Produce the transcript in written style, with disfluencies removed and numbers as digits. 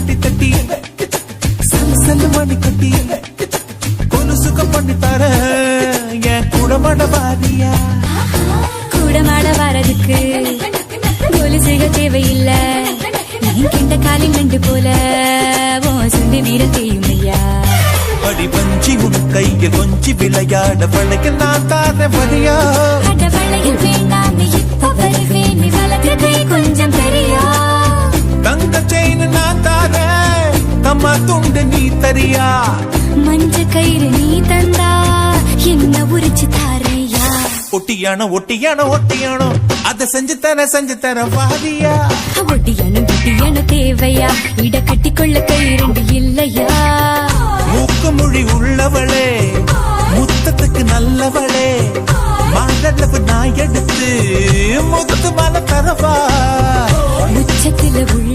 தட்டி தட்டி சல்லு மணி கட்டி கொலு சுகம் பண்ணி தர என் கூடமாட வாரியா. கூடமாட வரதுக்கு கொலு செய்ய தேவையில்ல, நீ கிண்ட காலின் ரெண்டு போல சுண்டி வீர செய்யும் ஐயா. அடி பஞ்சி உன் கையில் கொஞ்சி விளையாட வளைய நான் தார வழியா. அட வளையில் வேண்டாம் இப்ப வருவேன், நீ வளர்த்த கை கொஞ்சம் பெரியா. தங்க செயின் நான் தார கம்மா துண்டு நீ தரியா. மஞ்ச கயிறு நீ தந்தா என்ன உரிச்சு தாரையா. ஒட்டியானோ ஒட்டியானோ ஒட்டியானோ அத செஞ்சு தர வாரியா. ஒட்டியானோ தேவையா, இட கட்டி கொள்ள கை ரெண்டு இல்லையா. மூக்கு மொழி உள்ளவளே முத்தத்துக்கு நல்லவளே, மாதளவு நான் எடுத்து முத்து மல தரவா. உச்சத்துல உள்ள